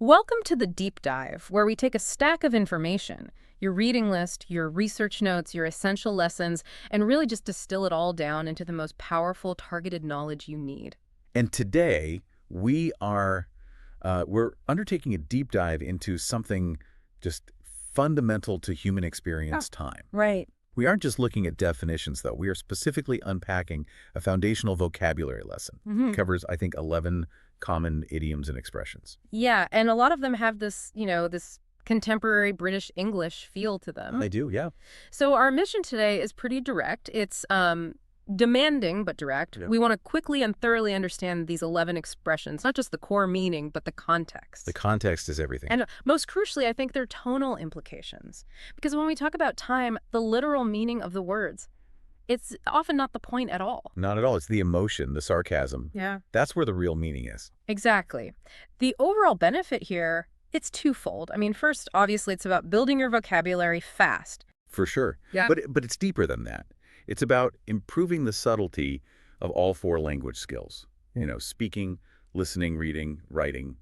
Welcome to the Deep Dive, where we take a stack of information, your reading list, your research notes, your essential lessons, and really just distill it all down into the most powerful, targeted knowledge you need. And today we're undertaking a deep dive into something just fundamental to human experience, time. Right. We aren't just looking at definitions, though. We are specifically unpacking a foundational vocabulary lesson. It covers, I think, 11 common idioms and expressions. Yeah, and a lot of them have this, this contemporary British English feel to them. They do, yeah. So our mission today is pretty direct. It's demanding, but direct. Yeah. We want to quickly and thoroughly understand these 11 expressions, not just the core meaning, but the context. The context is everything. And most crucially, I think their tonal implications. Because when we talk about time, the literal meaning of the words, it's often not the point at all. Not at all. It's the emotion, the sarcasm. Yeah. That's where the real meaning is. Exactly. The overall benefit here, it's twofold. I mean, first, obviously, it's about building your vocabulary fast. For sure. Yeah. But it's deeper than that. It's about improving the subtlety of all four language skills. Speaking, listening, reading, writing,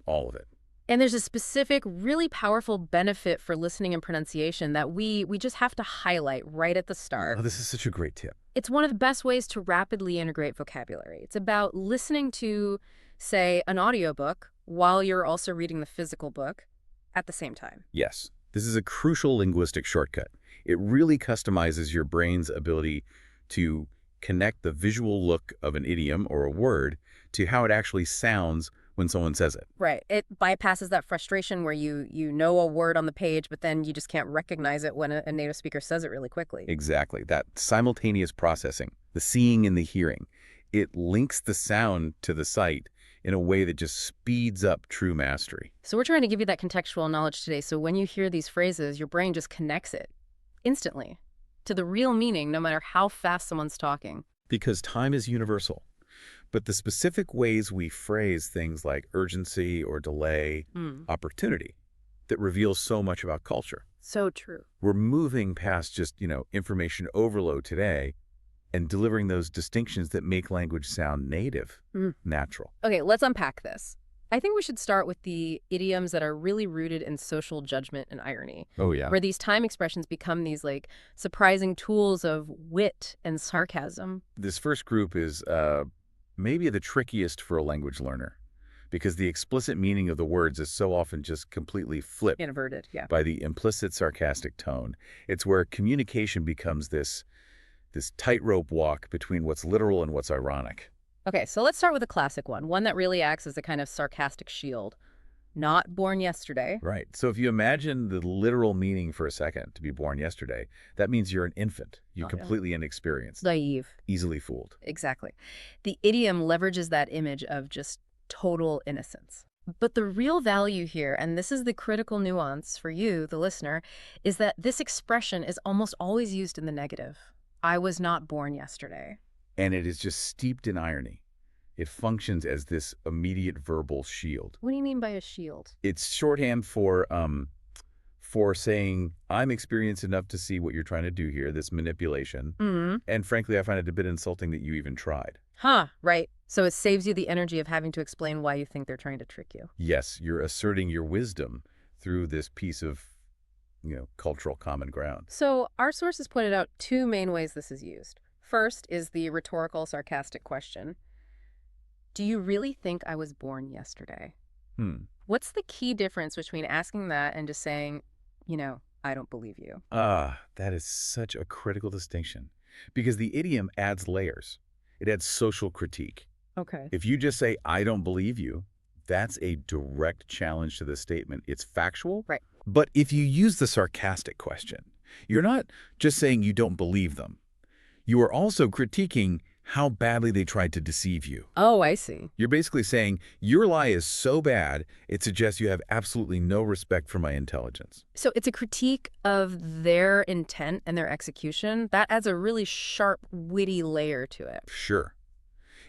all of it. And there's a specific, really powerful benefit for listening and pronunciation that we just have to highlight right at the start. Oh, this is such a great tip. It's one of the best ways to rapidly integrate vocabulary. It's about listening to, say, an audiobook while you're also reading the physical book at the same time. Yes. This is a crucial linguistic shortcut. It really customizes your brain's ability to connect the visual look of an idiom or a word to how it actually sounds when someone says it. Right. It bypasses that frustration where you know a word on the page, but then you just can't recognize it when a native speaker says it really quickly. Exactly. That simultaneous processing, the seeing and the hearing, it links the sound to the sight in a way that just speeds up true mastery. So we're trying to give you that contextual knowledge today. So when you hear these phrases, your brain just connects it instantly to the real meaning, no matter how fast someone's talking. Because time is universal. But the specific ways we phrase things like urgency or delay, opportunity, that reveals so much about culture. So true. We're moving past just, information overload today and delivering those distinctions that make language sound native, natural. Okay, let's unpack this. I think we should start with the idioms that are really rooted in social judgment and irony. Oh, yeah. Where these time expressions become these, surprising tools of wit and sarcasm. This first group is maybe the trickiest for a language learner because the explicit meaning of the words is so often just completely flipped. Inverted, yeah. By the implicit sarcastic tone. It's where communication becomes this tightrope walk between what's literal and what's ironic. Okay, so let's start with a classic one that really acts as a kind of sarcastic shield. Not born yesterday. Right. So if you imagine the literal meaning for a second, to be born yesterday, that means you're an infant. You're completely inexperienced. Naive. Easily fooled. Exactly. The idiom leverages that image of just total innocence. But the real value here, and this is the critical nuance for you, the listener, is that this expression is almost always used in the negative. I was not born yesterday. And it is just steeped in irony. It functions as this immediate verbal shield. What do you mean by a shield? It's shorthand for saying, I'm experienced enough to see what you're trying to do here, this manipulation. And frankly, I find it a bit insulting that you even tried. Right. So it saves you the energy of having to explain why you think they're trying to trick you. Yes, you're asserting your wisdom through this piece of, cultural common ground. So our sources pointed out two main ways this is used. First is the rhetorical sarcastic question. Do you really think I was born yesterday? What's the key difference between asking that and just saying, I don't believe you? That is such a critical distinction because the idiom adds layers. It adds social critique. Okay. If you just say, I don't believe you, that's a direct challenge to the statement. It's factual. Right. But if you use the sarcastic question, you're not just saying you don't believe them. You are also critiquing how badly they tried to deceive you. Oh, I see. You're basically saying, your lie is so bad, it suggests you have absolutely no respect for my intelligence. So it's a critique of their intent and their execution. That adds a really sharp, witty layer to it. Sure.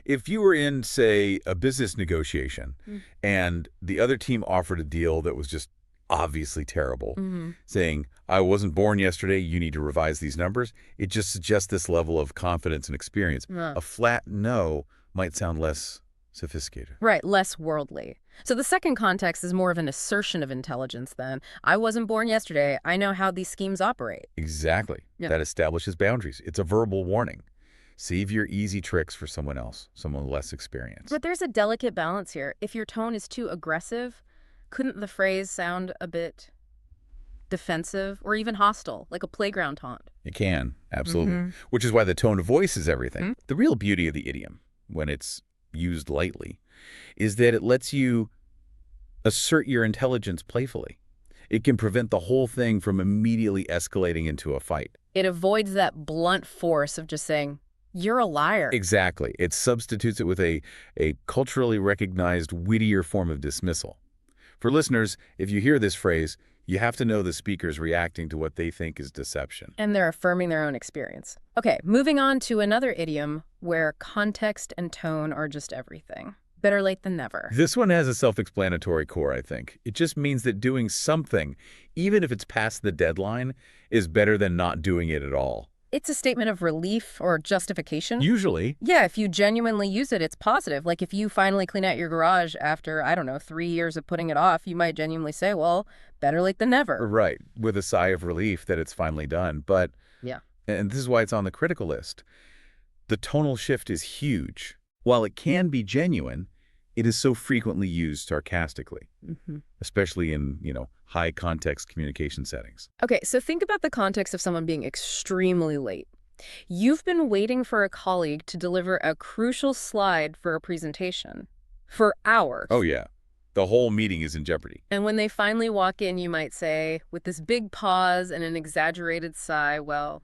If you were in, say, a business negotiation and the other team offered a deal that was just obviously terrible, saying, I wasn't born yesterday, you need to revise these numbers, it just suggests this level of confidence and experience. A flat no might sound less sophisticated. Right, less worldly. So the second context is more of an assertion of intelligence then. I wasn't born yesterday. I know how these schemes operate. Exactly. Yeah. That establishes boundaries. It's a verbal warning. Save your easy tricks for someone else, someone less experienced. But there's a delicate balance here. If your tone is too aggressive, couldn't the phrase sound a bit defensive or even hostile, like a playground taunt? It can, absolutely. Which is why the tone of voice is everything. The real beauty of the idiom, when it's used lightly, is that it lets you assert your intelligence playfully. It can prevent the whole thing from immediately escalating into a fight. It avoids that blunt force of just saying, you're a liar. Exactly. It substitutes it with a culturally recognized, wittier form of dismissal. For listeners, if you hear this phrase, you have to know the speaker's reacting to what they think is deception. And they're affirming their own experience. Okay, moving on to another idiom where context and tone are just everything. Better late than never. This one has a self-explanatory core, I think. It just means that doing something, even if it's past the deadline, is better than not doing it at all. It's a statement of relief or justification. Usually. Yeah, if you genuinely use it, it's positive. Like if you finally clean out your garage after, I don't know, 3 years of putting it off, you might genuinely say, well, better late than never. Right, with a sigh of relief that it's finally done. But, yeah, and this is why it's on the critical list, the tonal shift is huge. While it can be genuine, it is so frequently used sarcastically, especially in, high context communication settings. Okay, so think about the context of someone being extremely late. You've been waiting for a colleague to deliver a crucial slide for a presentation for hours. Oh, yeah. The whole meeting is in jeopardy. And when they finally walk in, you might say, with this big pause and an exaggerated sigh, well,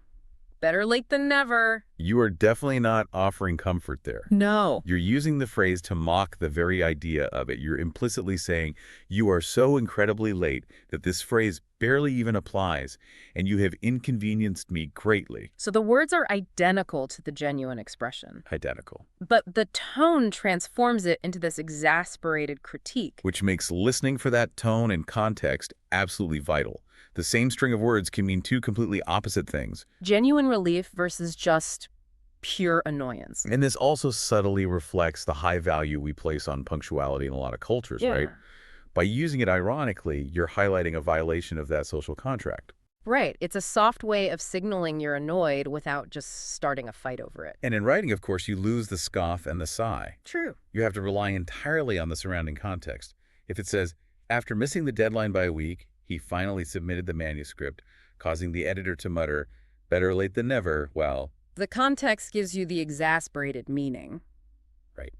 better late than never. You are definitely not offering comfort there. No. You're using the phrase to mock the very idea of it. You're implicitly saying, you are so incredibly late that this phrase barely even applies, and you have inconvenienced me greatly. So the words are identical to the genuine expression. Identical. But the tone transforms it into this exasperated critique. Which makes listening for that tone and context absolutely vital. The same string of words can mean two completely opposite things. Genuine relief versus just pure annoyance. And this also subtly reflects the high value we place on punctuality in a lot of cultures, right? By using it ironically, you're highlighting a violation of that social contract. Right. It's a soft way of signaling you're annoyed without just starting a fight over it. And in writing, of course, you lose the scoff and the sigh. True. You have to rely entirely on the surrounding context. If it says, after missing the deadline by a week, he finally submitted the manuscript, causing the editor to mutter, better late than never, well... The context gives you the exasperated meaning. Right.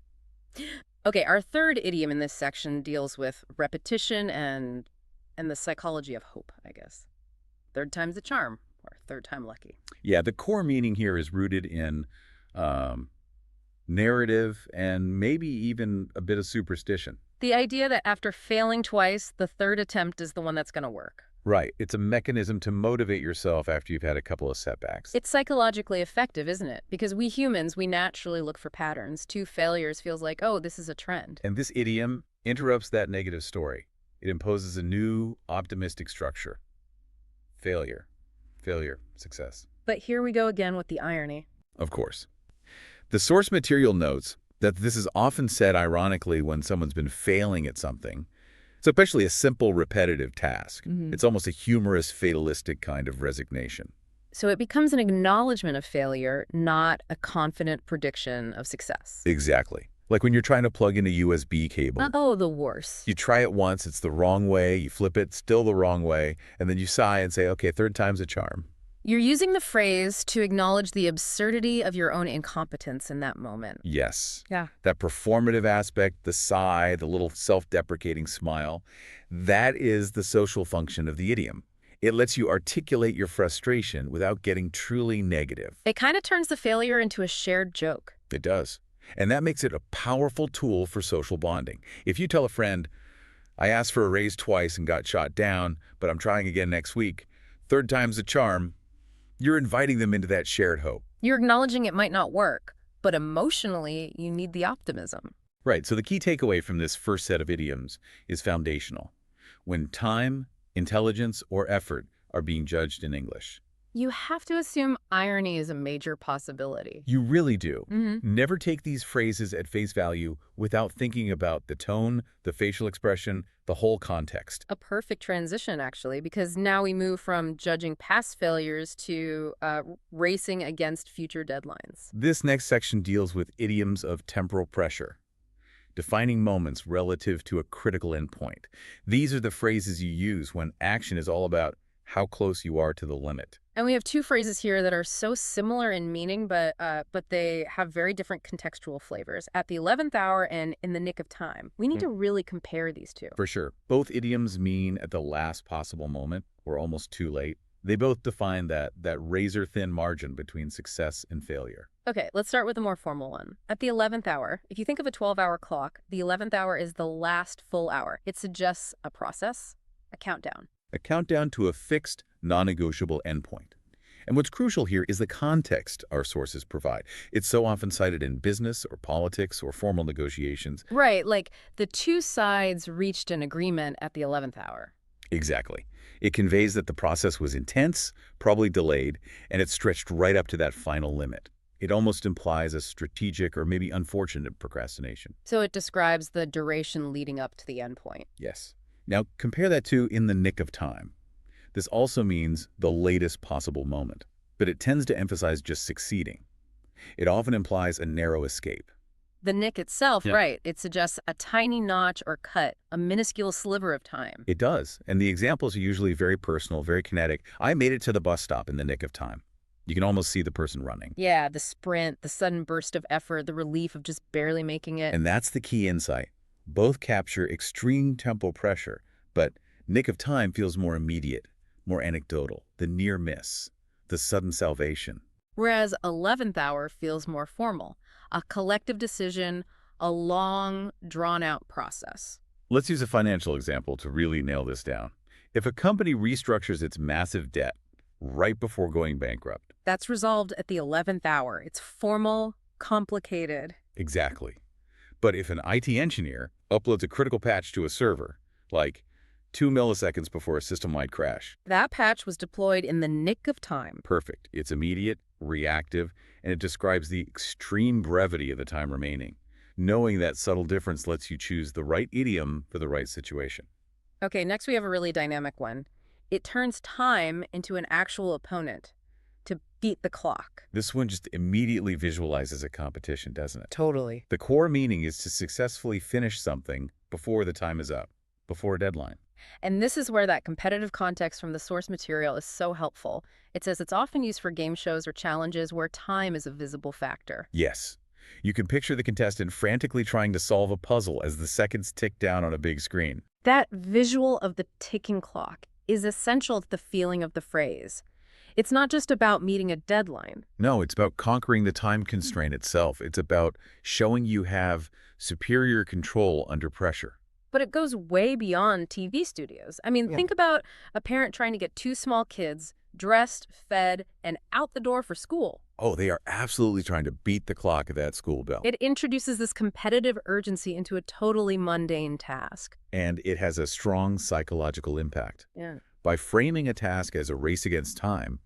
Okay, our third idiom in this section deals with repetition and the psychology of hope, I guess. Third time's the charm, or third time lucky. Yeah, the core meaning here is rooted in narrative and maybe even a bit of superstition. The idea that after failing twice, the third attempt is the one that's going to work. Right. It's a mechanism to motivate yourself after you've had a couple of setbacks. It's psychologically effective, isn't it? Because we humans, we naturally look for patterns. 2 failures feels like, oh, this is a trend. And this idiom interrupts that negative story. It imposes a new, optimistic structure. Failure. Failure. Success. But here we go again with the irony. Of course. The source material notes that this is often said ironically when someone's been failing at something. It's especially a simple, repetitive task. It's almost a humorous, fatalistic kind of resignation. So it becomes an acknowledgement of failure, not a confident prediction of success. Exactly. Like when you're trying to plug in a USB cable. Oh, the worst. You try it once, it's the wrong way, you flip it, still the wrong way, and then you sigh and say, okay, third time's a charm. You're using the phrase to acknowledge the absurdity of your own incompetence in that moment. Yes. Yeah. That performative aspect, the sigh, the little self-deprecating smile, that is the social function of the idiom. It lets you articulate your frustration without getting truly negative. It kind of turns the failure into a shared joke. It does. And that makes it a powerful tool for social bonding. If you tell a friend, I asked for a raise twice and got shot down, but I'm trying again next week, third time's a charm, you're inviting them into that shared hope. You're acknowledging it might not work, but emotionally, you need the optimism. Right, so the key takeaway from this first set of idioms is foundational. When time, intelligence, or effort are being judged in English, You have to assume irony is a major possibility. You really do. Mm-hmm. Never take these phrases at face value without thinking about the tone, the facial expression, the whole context. A perfect transition, actually, because now we move from judging past failures to racing against future deadlines. This next section deals with idioms of temporal pressure, defining moments relative to a critical endpoint. These are the phrases you use when action is all about how close you are to the limit. And we have two phrases here that are so similar in meaning, but they have very different contextual flavors. At the 11th hour and in the nick of time. We need to really compare these two. For sure. Both idioms mean at the last possible moment or almost too late. They both define that razor-thin margin between success and failure. Okay, let's start with the more formal one. At the 11th hour, if you think of a 12-hour clock, the 11th hour is the last full hour. It suggests a process, a countdown. A countdown to a fixed, non-negotiable endpoint. And what's crucial here is the context our sources provide. It's so often cited in business or politics or formal negotiations. Right, like the two sides reached an agreement at the 11th hour. Exactly. It conveys that the process was intense, probably delayed, and it stretched right up to that final limit. It almost implies a strategic or maybe unfortunate procrastination. So it describes the duration leading up to the endpoint. Yes. Now, compare that to in the nick of time. This also means the latest possible moment, but it tends to emphasize just succeeding. It often implies a narrow escape. The nick itself, Yeah. right, it suggests a tiny notch or cut, a minuscule sliver of time. It does, and the examples are usually very personal, very kinetic. I made it to the bus stop in the nick of time. You can almost see the person running. Yeah, the sprint, the sudden burst of effort, the relief of just barely making it. And that's the key insight. Both capture extreme tempo pressure, but nick of time feels more immediate, more anecdotal, the near miss, the sudden salvation. Whereas 11th hour feels more formal, a collective decision, a long, drawn-out process. Let's use a financial example to really nail this down. If a company restructures its massive debt right before going bankrupt. That's resolved at the 11th hour. It's formal, complicated. Exactly. But if an IT engineer uploads a critical patch to a server, like 2 milliseconds before a system-wide crash. That patch was deployed in the nick of time. Perfect. It's immediate, reactive, and it describes the extreme brevity of the time remaining. Knowing that subtle difference lets you choose the right idiom for the right situation. Okay, next we have a really dynamic one. It turns time into an actual opponent to beat the clock. This one just immediately visualizes a competition, doesn't it? Totally. The core meaning is to successfully finish something before the time is up, before a deadline. And this is where that competitive context from the source material is so helpful. It says it's often used for game shows or challenges where time is a visible factor. Yes. You can picture the contestant frantically trying to solve a puzzle as the seconds tick down on a big screen. That visual of the ticking clock is essential to the feeling of the phrase. It's not just about meeting a deadline. No, it's about conquering the time constraint itself. It's about showing you have superior control under pressure. But it goes way beyond TV studios. I mean, think about a parent trying to get two small kids dressed, fed, and out the door for school. Oh, they are absolutely trying to beat the clock at that school bell. It introduces this competitive urgency into a totally mundane task. And it has a strong psychological impact. Yeah. By framing a task as a race against time,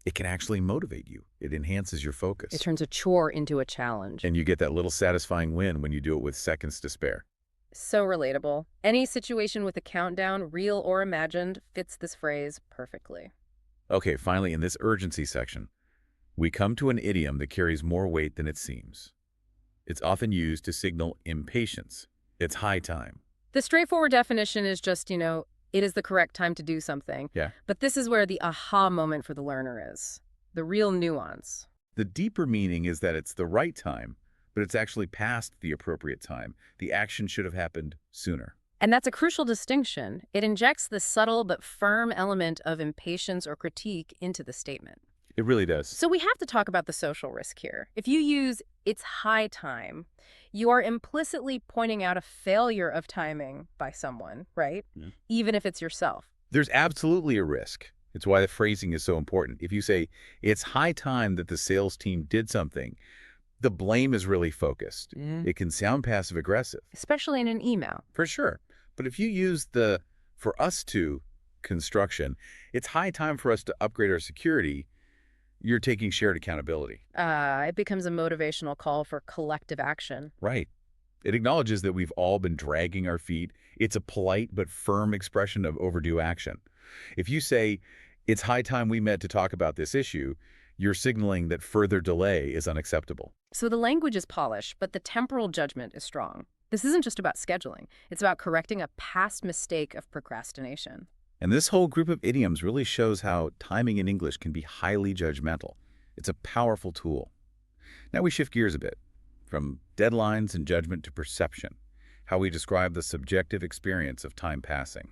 it can actually motivate you. It enhances your focus. It turns a chore into a challenge. And you get that little satisfying win when you do it with seconds to spare. So relatable. Any situation with a countdown, real or imagined, fits this phrase perfectly. Okay, finally, in this urgency section, we come to an idiom that carries more weight than it seems. It's often used to signal impatience. It's high time. The straightforward definition is just, it is the correct time to do something. Yeah. But this is where the aha moment for the learner is. The real nuance. The deeper meaning is that it's the right time, but it's actually past the appropriate time. The action should have happened sooner. And that's a crucial distinction. It injects the subtle but firm element of impatience or critique into the statement. It really does. So we have to talk about the social risk here. If you use "it's high time," you are implicitly pointing out a failure of timing by someone, right? Yeah. Even if it's yourself. There's absolutely a risk. It's why the phrasing is so important. If you say, it's high time that the sales team did something, the blame is really focused. It can sound passive-aggressive. Especially in an email. For sure. But if you use the "for us to" construction, it's high time for us to upgrade our security, You're taking shared accountability. It becomes a motivational call for collective action. Right. It acknowledges that we've all been dragging our feet. It's a polite but firm expression of overdue action. If you say, it's high time we met to talk about this issue, you're signaling that further delay is unacceptable. So the language is polished, but the temporal judgment is strong. This isn't just about scheduling. It's about correcting a past mistake of procrastination. And this whole group of idioms really shows how timing in English can be highly judgmental. It's a powerful tool. Now we shift gears a bit, from deadlines and judgment to perception, how we describe the subjective experience of time passing.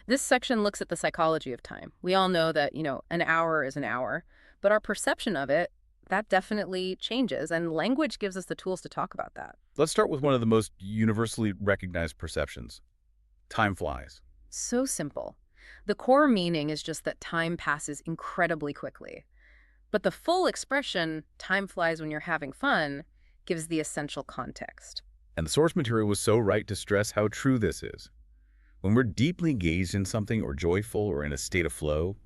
This section looks at the psychology of time. We all know that, an hour is an hour, but our perception of it, that definitely changes, and language gives us the tools to talk about that. Let's start with one of the most universally recognized perceptions. Time flies. So simple. The core meaning is just that time passes incredibly quickly. But the full expression, time flies when you're having fun, gives the essential context. And the source material was so right to stress how true this is. When we're deeply engaged in something or joyful or in a state of flow,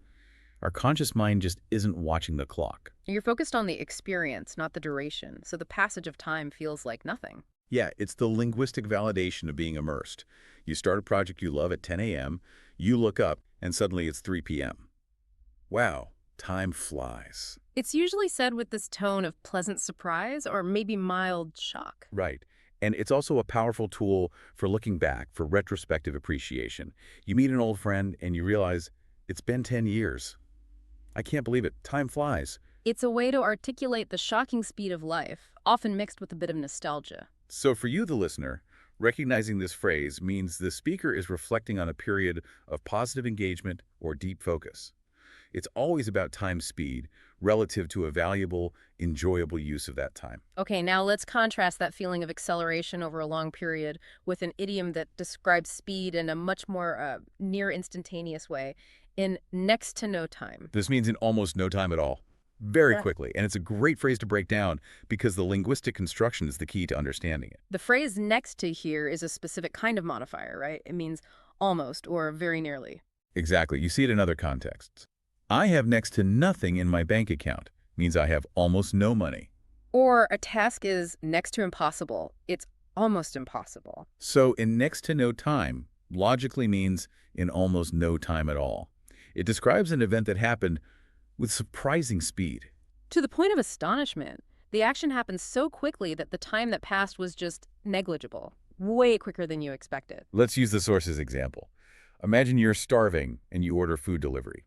our conscious mind just isn't watching the clock. You're focused on the experience, not the duration, so the passage of time feels like nothing. Yeah, it's the linguistic validation of being immersed. You start a project you love at 10 a.m., you look up, and suddenly it's 3 p.m. Wow, time flies. It's usually said with this tone of pleasant surprise or maybe mild shock. Right. And it's also a powerful tool for looking back, for retrospective appreciation. You meet an old friend and you realize it's been 10 years. I can't believe it. Time flies. It's a way to articulate the shocking speed of life, often mixed with a bit of nostalgia. So for you, the listener, recognizing this phrase means the speaker is reflecting on a period of positive engagement or deep focus. It's always about time speed relative to a valuable, enjoyable use of that time. Okay, now let's contrast that feeling of acceleration over a long period with an idiom that describes speed in a much more near instantaneous way, in next to no time. This means in almost no time at all. Very quickly. And it's a great phrase to break down because the linguistic construction is the key to understanding it. The phrase next to here is a specific kind of modifier, right? It means almost or very nearly. Exactly. You see it in other contexts. I have next to nothing in my bank account means I have almost no money. Or a task is next to impossible. It's almost impossible. So in next to no time logically means in almost no time at all. It describes an event that happened with surprising speed. To the point of astonishment, the action happened so quickly that the time that passed was just negligible, way quicker than you expected. Let's use the source's example. Imagine you're starving and you order food delivery.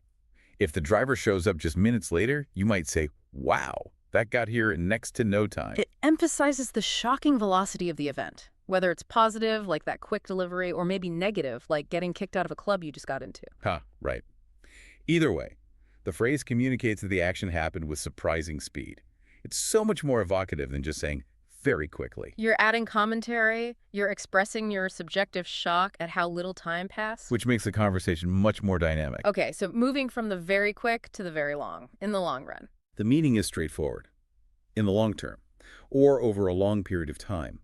If the driver shows up just minutes later, you might say, wow, that got here in next to no time. It emphasizes the shocking velocity of the event, whether it's positive, like that quick delivery, or maybe negative, like getting kicked out of a club you just got into. Right. Either way, the phrase communicates that the action happened with surprising speed. It's so much more evocative than just saying very quickly. You're adding commentary, you're expressing your subjective shock at how little time passed. Which makes the conversation much more dynamic. Okay, so moving from the very quick to the very long, in the long run. The meaning is straightforward, in the long term, or over a long period of time.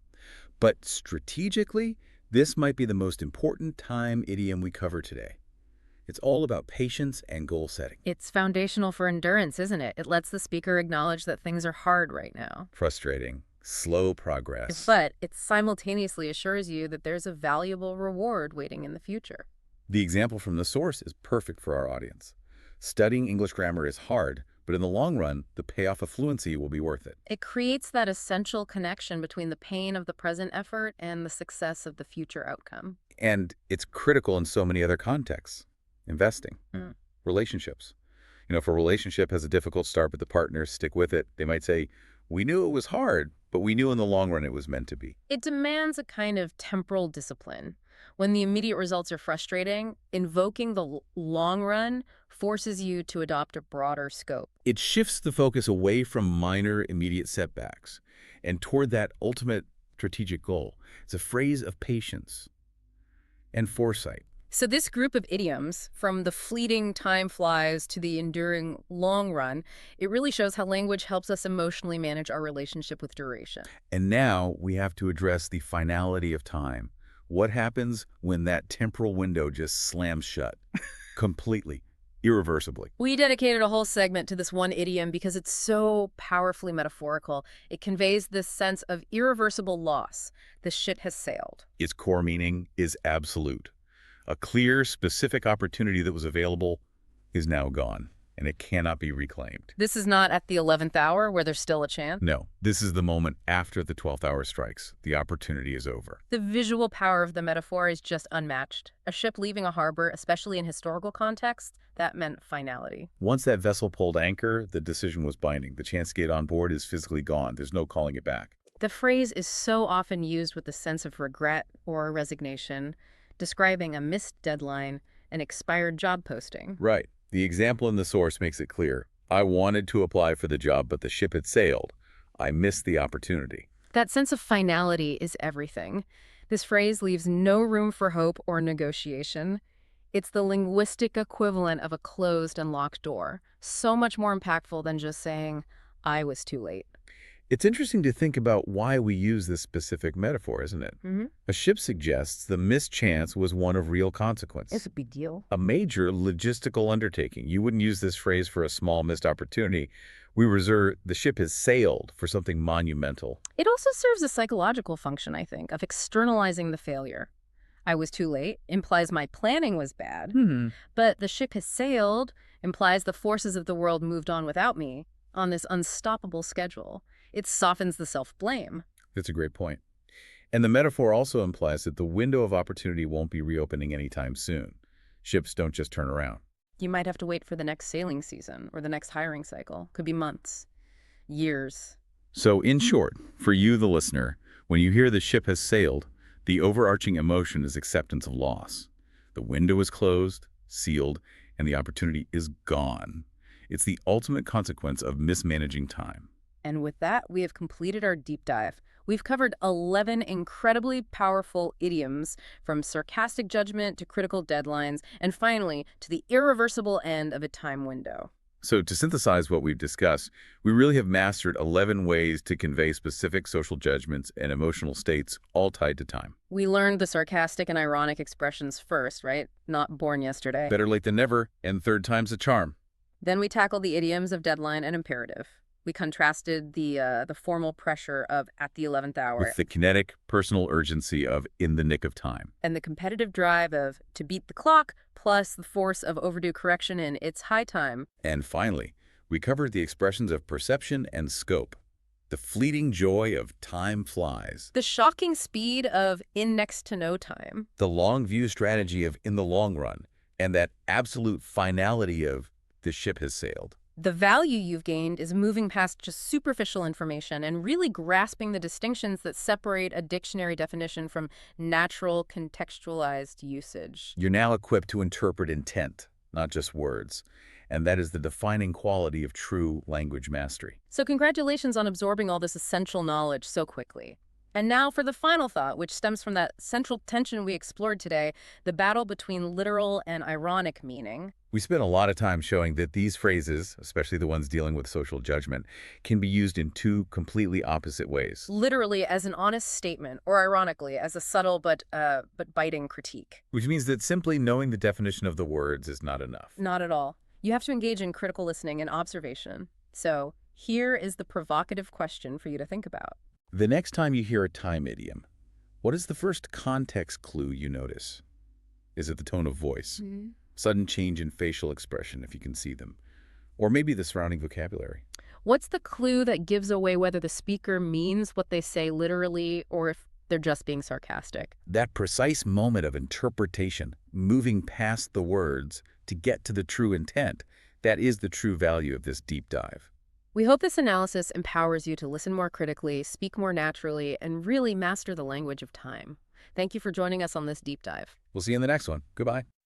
But strategically, this might be the most important time idiom we cover today. It's all about patience and goal setting. It's foundational for endurance, isn't it? It lets the speaker acknowledge that things are hard right now. Frustrating, slow progress. But it simultaneously assures you that there's a valuable reward waiting in the future. The example from the source is perfect for our audience. Studying English grammar is hard, but in the long run, the payoff of fluency will be worth it. It creates that essential connection between the pain of the present effort and the success of the future outcome. And it's critical in so many other contexts. Investing, relationships. If a relationship has a difficult start but the partners stick with it, they might say, we knew it was hard, but we knew in the long run it was meant to be. It demands a kind of temporal discipline. When the immediate results are frustrating, invoking the long run forces you to adopt a broader scope. It shifts the focus away from minor immediate setbacks and toward that ultimate strategic goal. It's a phrase of patience and foresight. So this group of idioms, from the fleeting time flies to the enduring long run, it really shows how language helps us emotionally manage our relationship with duration. And now we have to address the finality of time. What happens when that temporal window just slams shut completely? irreversibly. We dedicated a whole segment to this one idiom because it's so powerfully metaphorical. It conveys this sense of irreversible loss. The ship has sailed. Its core meaning is absolute. A clear, specific opportunity that was available is now gone, and it cannot be reclaimed. This is not at the 11th hour where there's still a chance. No, this is the moment after the 12th hour strikes. The opportunity is over. The visual power of the metaphor is just unmatched. A ship leaving a harbor, especially in historical context, that meant finality. Once that vessel pulled anchor, the decision was binding. The chance to get on board is physically gone. There's no calling it back. The phrase is so often used with a sense of regret or resignation, describing a missed deadline, an expired job posting. Right. The example in the source makes it clear. I wanted to apply for the job, but the ship had sailed. I missed the opportunity. That sense of finality is everything. This phrase leaves no room for hope or negotiation. It's the linguistic equivalent of a closed and locked door, so much more impactful than just saying, I was too late. It's interesting to think about why we use this specific metaphor, isn't it? A ship suggests the missed chance was one of real consequence. It's a big deal. A major logistical undertaking. You wouldn't use this phrase for a small missed opportunity. We reserve the ship has sailed for something monumental. It also serves a psychological function, I think, of externalizing the failure. I was too late implies my planning was bad, but the ship has sailed implies the forces of the world moved on without me on this unstoppable schedule. It softens the self-blame. That's a great point. And the metaphor also implies that the window of opportunity won't be reopening anytime soon. Ships don't just turn around. You might have to wait for the next sailing season or the next hiring cycle. Could be months, years. So in short, for you, the listener, when you hear the ship has sailed, the overarching emotion is acceptance of loss. The window is closed, sealed, and the opportunity is gone. It's the ultimate consequence of mismanaging time. And with that, we have completed our deep dive. We've covered 11 incredibly powerful idioms, from sarcastic judgment to critical deadlines, and finally, to the irreversible end of a time window. So to synthesize what we've discussed, we really have mastered 11 ways to convey specific social judgments and emotional states, all tied to time. We learned the sarcastic and ironic expressions first, right? Not born yesterday. Better late than never, and third time's a charm. Then we tackled the idioms of deadline and imperative. We contrasted the formal pressure of at the 11th hour with the kinetic, personal urgency of in the nick of time. and the competitive drive of to beat the clock, plus the force of overdue correction in its high time. And finally, we covered the expressions of perception and scope, the fleeting joy of time flies, The shocking speed of in next to no time. the long view strategy of in the long run, and that absolute finality of the ship has sailed. The value you've gained is moving past just superficial information and really grasping the distinctions that separate a dictionary definition from natural, contextualized usage. You're now equipped to interpret intent, not just words, and that is the defining quality of true language mastery. So congratulations on absorbing all this essential knowledge so quickly. And now for the final thought, which stems from that central tension we explored today, the battle between literal and ironic meaning. We spent a lot of time showing that these phrases, especially the ones dealing with social judgment, can be used in two completely opposite ways. Literally as an honest statement, or ironically as a subtle but biting critique. Which means that simply knowing the definition of the words is not enough. Not at all. You have to engage in critical listening and observation. So here is the provocative question for you to think about. The next time you hear a time idiom, what is the first context clue you notice? Is it the tone of voice? Sudden change in facial expression, if you can see them? Or maybe the surrounding vocabulary? What's the clue that gives away whether the speaker means what they say literally or if they're just being sarcastic? That precise moment of interpretation, moving past the words to get to the true intent, that is the true value of this deep dive. We hope this analysis empowers you to listen more critically, speak more naturally, and really master the language of time. Thank you for joining us on this deep dive. We'll see you in the next one. Goodbye.